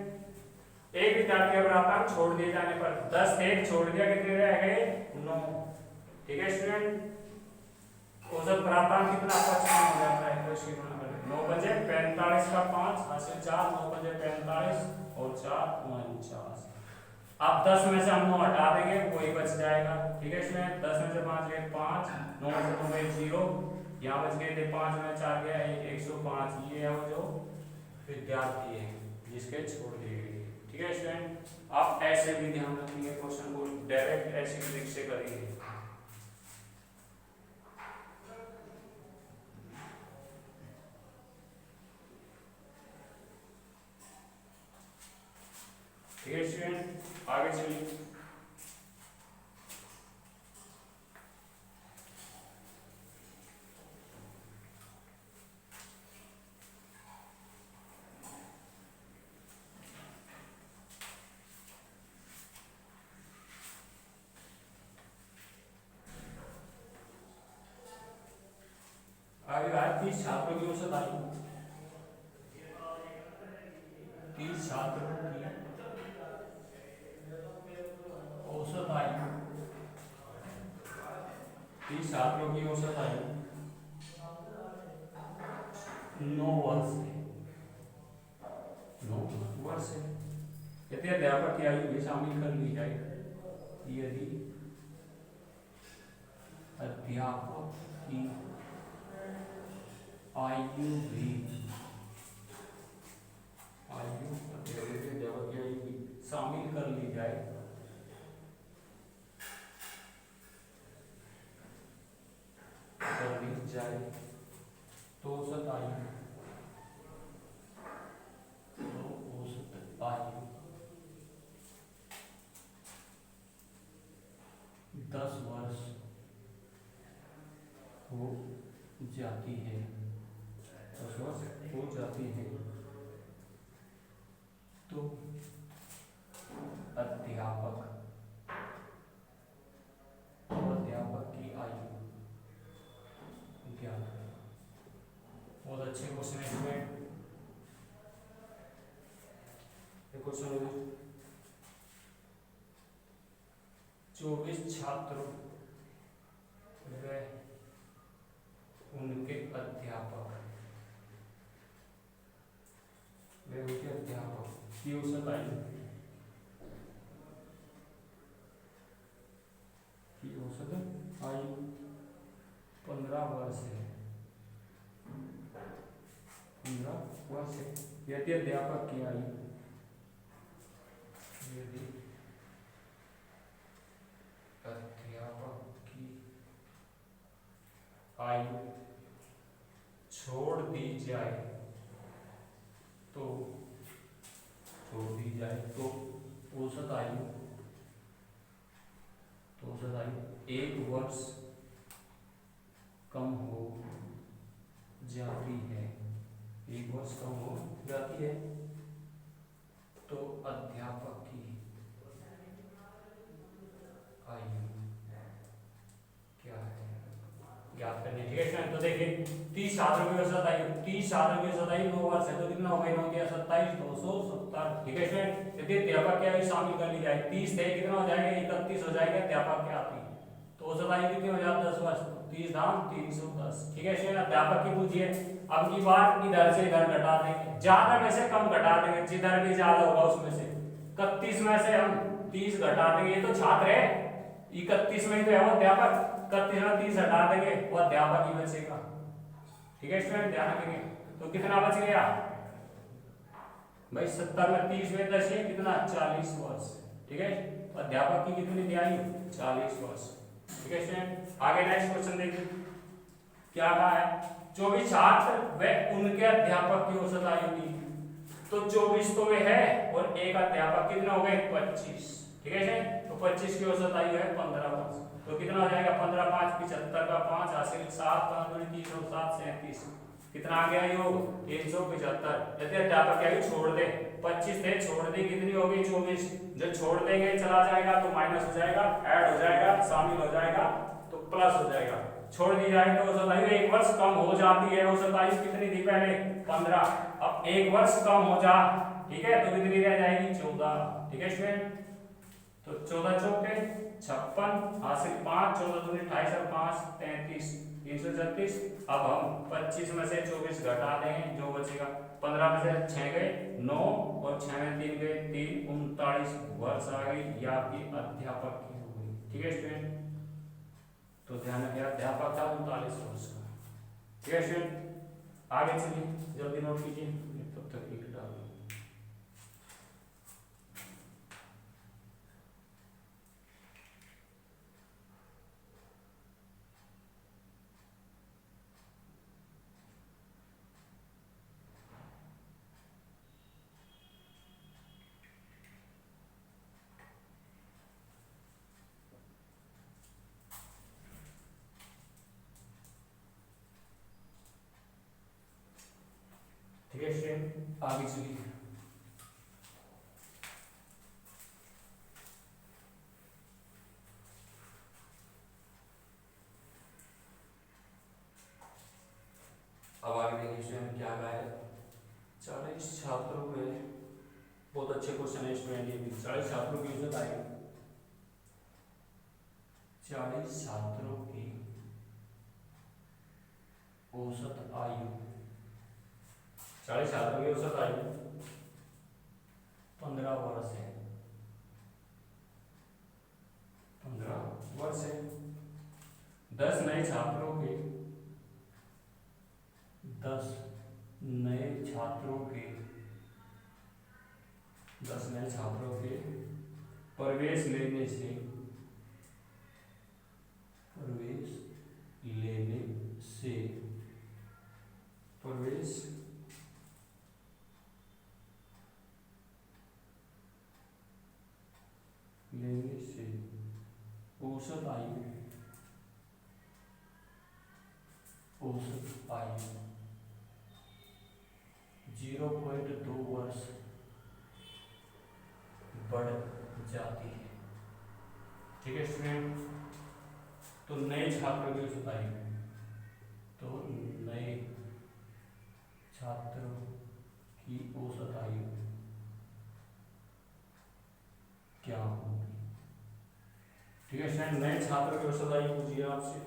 एक विद्यार्थी का प्राप्तांक छोड़ दिए जाने पर 10 थे, छोड़ दिया, कितने रह गए 9। ठीक है स्टूडेंट, औसत प्राप्तांक कितना 55 हो जाता है, तो इसकी गुणा करें 9 बजे 45 का 5 हासिल 4, 9 बजे 45 और 4 49। अब 10 में से हम 9 हटा देंगे, वही बच जाएगा। ठीक है स्टूडेंट, 10 में से 5 गए 5, 9 में से 9 गए 0, यहाँ बच गए थे 5 में 4 गया 105। ये है वो जो विद्यार्थी है जिसके छोड़ दिए गए। ठीक है स्टूडेंट, आप ऐसे भी ध्यान रखेंगे, क्वेश्चन को डायरेक्ट ऐसे ट्रिक से करेंगे। ठीक है स्टूडेंट, आगे चलिए। आगे आया 30 छात्रों की औसत आयु, 30 छात्रों की औसत आयु, 30 छात्रों की औसत आयु 9 वर्ष है, 9 वर्ष है। यदि अध्यापक की आयु भी शामिल कर ली जाए, यदि अध्यापक की आयु भी शामिल कर ली जाए, तो औसत आयु 10 वर्ष हो जाती है, 10 वर्ष हो जाती है। तो अध्यापक की आयु क्या है? बहुत अच्छे क्वेश्चन है स्टूडेंट। क्वेश्चन 24 छात्रों व उनके अध्यापक की औसत आयु 15 वर्ष है, 15 वर्ष है। यदि अध्यापक की आयु छोड़ दी जाए तो औसत आयु 1 वर्ष कम हो जाती है, 1 वर्ष कम हो जाती है। तो अध्यापक की आयु क्या है, ज्ञात करनी है। ठीक है, तो देखिए 30 छात्रों की औसत आयु 9 वर्ष है, तो कितना हो गया 9 दिया 27, 270। ठीक है स्टूडेंट, यदि अध्यापक की आयु शामिल कर ली जाए, 30 थे, कितना हो जाएगा 31 हो जाएगा, अध्यापक की आती तो औसत आयु कितनी हो जाती 10 वर्ष, 30 दाम 310। ठीक है स्टूडेंट, अध्यापक की पूछिए। अब की बार इधर से इधर घटा देंगे, ज्यादा में से कम घटा देंगे, जिधर भी ज्यादा होगा उसमें से 31 में से हम 30 घटा देंगे, ये तो छात्र है, 31 में ही तो है वो अध्यापक, 31 में 30 हटा देंगे, वो अध्यापक ही बचेगा। ठीक है स्टूडेंट, ध्यान रखेंगे। तो कितना बच गया भाई 70 में 30 में 10 है कितना 40 वर्ष। ठीक है, अध्यापक की कितनी थी आयु 40 वर्ष। ठीक है स्टूडेंट, आगे नेक्स्ट क्वेश्चन देखिए क्या कहा है। 24 छात्र व उनके अध्यापक की औसत आयु दी, तो 24 तो वे है और एक अध्यापक, कितना हो गए 25। ठीक है, तो 25 की औसत आयु है 15 वर्ष, तो कितना हो जाएगा 15 5 75 का 5 हासिल 7 5 30 और 7 37, कितना आ गया योग 375। यदि अध्यापक की आयु छोड़ दे, 25 थे छोड़ दी, कितनी होगी 24, जब छोड़ देंगे चला जाएगा तो माइनस हो जाएगा, ऐड हो जाएगा, शामिल हो जाएगा तो प्लस हो जाएगा। छोड़ दी जाए तो औसत आयु 1 वर्ष कम हो जाती है। औसत आयु कितनी थी पहले 15, अब 1 वर्ष कम हो जा, ठीक है, तो कितनी रह जाएगी 14, ठीक है स्टूडेंट। तो 14 चौके 56 हासिल 5, 14 दूनी 28 और 5 33, 336। अब हम 25 में से 24 घटा देंगे, जो बचेगा 15 में से 6 गए 9 और 6 में 3 गए 3, 39 वर्ष आ गई। ये आपकी अध्यापक की हो गई, ठीक है स्टूडेंट। तो ध्यान रखिए अध्यापक था 39 वर्ष का, ठीक है स्टूडेंट। आगे चलिए जल्दी नोट कीजिए, तब तक लिख डाल। ठीक है स्टूडेंट, आगे चलिए। अब आगे देखिए स्टूडेंट क्या कहा है। 40 छात्रों में, बहुत अच्छे क्वेश्चन है स्टूडेंट ये भी। 40 छात्रों की औसत आयु, 40 छात्रों की औसत आयु, 40 छात्रों की औसत आयु 15 वर्ष है, 15 वर्ष है। 10 नए छात्रों के, 10 नए छात्रों के, 10 नए छात्रों के प्रवेश लेने से, प्रवेश लेने से, प्रवेश लेने से औसत आयु, औसत आयु 0.2 वर्ष बढ़ जाती है, ठीक है स्टूडेंट। तो नए छात्रों की औसत आयु, तो नए छात्रों की औसत आयु क्या होगी, ठीक है स्टूडेंट। नए छात्रों की औसत आयु पूछिए आपसे,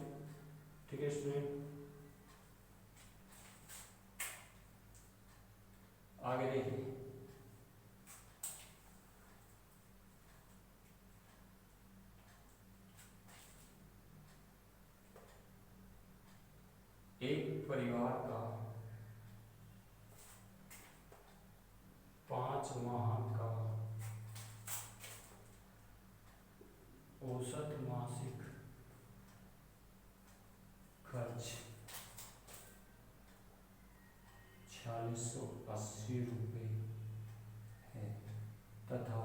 ठीक है स्टूडेंट। आगे देखिए, एक परिवार का 5 माह का औसत मासिक खर्च 4680 रुपये है तथा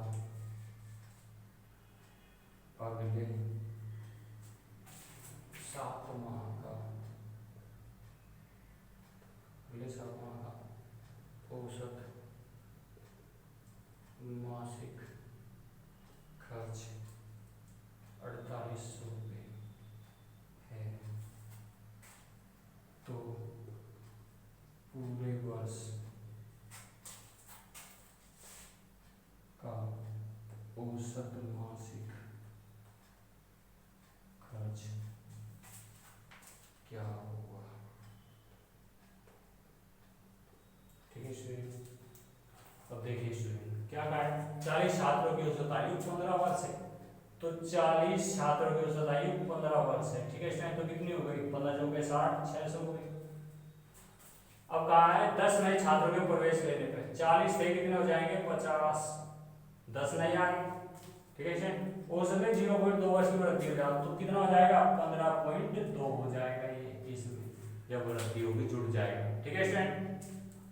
अगले 7 माह का, अगले 7 माह का औसत मासिक खर्च 4800 रुपये है, तो पूरे वर्ष का औसत मासिक खर्च क्या होगा, ठीक है स्टूडेंट। अब देखिए स्टूडेंट क्या कहा है, 40 छात्रों की औसत आयु 15 वर्ष है, तो 40 छात्रों की औसत आयु 15 वर्ष है, ठीक है स्टूडेंट। तो कितनी हो गई 15 चौके 60, 600 हो गई। अब कहा है 10 नए छात्रों के प्रवेश लेने पे, 40 से कितने हो जाएंगे 50, 10 नए आए, ठीक है स्टूडेंट। औसत में 0.2 वर्ष की वृद्धि हो जाएगी, तो कितना हो जाएगा 15.2 हो जाएगा, ये इसमें जब वृद्धि होगी जुड़ जाएगा, ठीक है स्टूडेंट।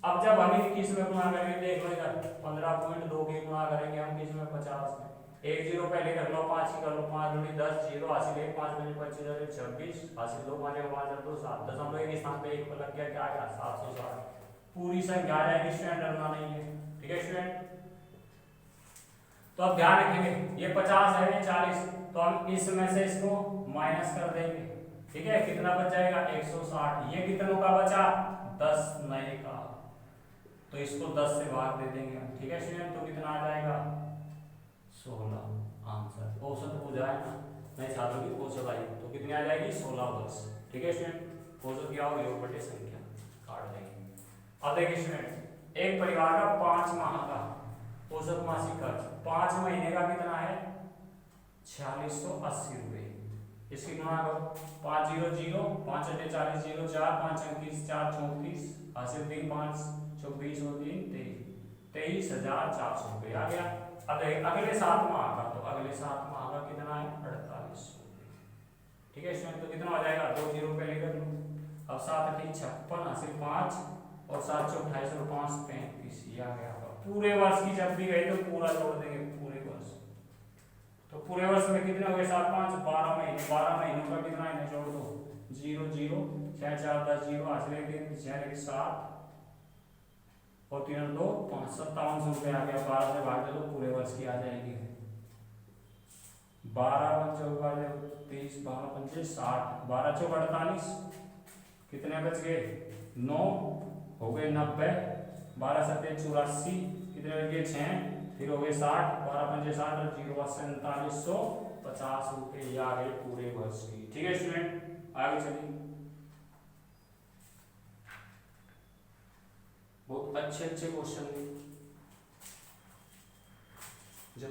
अब जब हम इस किस में गुणा करेंगे, देख लो इधर 15.2 की गुणा करेंगे हम किस में 50 में, एक जीरो पहले कर लो, 5 की कर लो, 5 दूनी 10, जीरो हासिल 1, 5 दूनी 25, 26 हासिल 2, 5 5 2 7, दशमलव एक स्थान पे 1 पर लग गया, क्या आ गया 760। पूरी संख्या आ जाएगी स्टूडेंट, डरना नहीं है, ठीक है स्टूडेंट। तो अब ध्यान रखेंगे ये 50 है, ये 40, तो हम इसमें से इसको माइनस कर देंगे, ठीक है, कितना बच जाएगा 160। ये कितनों का बचा 10 नए का, तो इसको 10 से भाग दे देंगे हम। ठीक है स्टूडेंट, तो कितना आ जाएगा 16 आंसर। औसत पूछा है ना, नए छात्रों की औसत आई तो कितनी आ जाएगी 16 वर्ष। ठीक है स्टूडेंट, औसत क्या होगी योग बटे संख्या काट देंगे। अब देखिए स्टूडेंट, एक परिवार का 5 माह का औसत मासिक खर्च 5 महीने का कितना है 4680 रुपये। इसकी गुणा करो 5 0 0 5 अटे 40 0 4 5 अंक 4 34 हासिल 3 5 24 और 3 23,400 रुपये आ गया। अब अगले 7 माह का, तो अगले 7 माह का कितना है 48 रुपये। ठीक है स्टूडेंट, तो कितना हो जाएगा 2 जीरो पहले कर लो। अब 7 अटे 56 हासिल 5 और 7 चौक 28 और 5 35 ये आ गया। पूरे वर्ष की जब भी गए तो पूरा जोड़ देंगे पूरे वर्ष। तो पूरे वर्ष में कितने हो गए 7 5 12 महीने, 12 महीनों का कितना है जोड़ दो 0 0 6 4 10 0 हासिल 3 6 1 7 और 3 2 5 5700 रुपये आ गया। 12 से भाग दे तो पूरे वर्ष की आ जाएगी 12 5 30 12 5 60 12 चौक 48 कितने बच गए 9 हो गए 90 12 7 84 कितने बच गए 6 फिर हो गए 60 12 5 60 और 0 4750 रुपये ये आ गए पूरे वर्ष की। ठीक है स्टूडेंट, आगे चलिए। बहुत अच्छे क्वेश्चन जब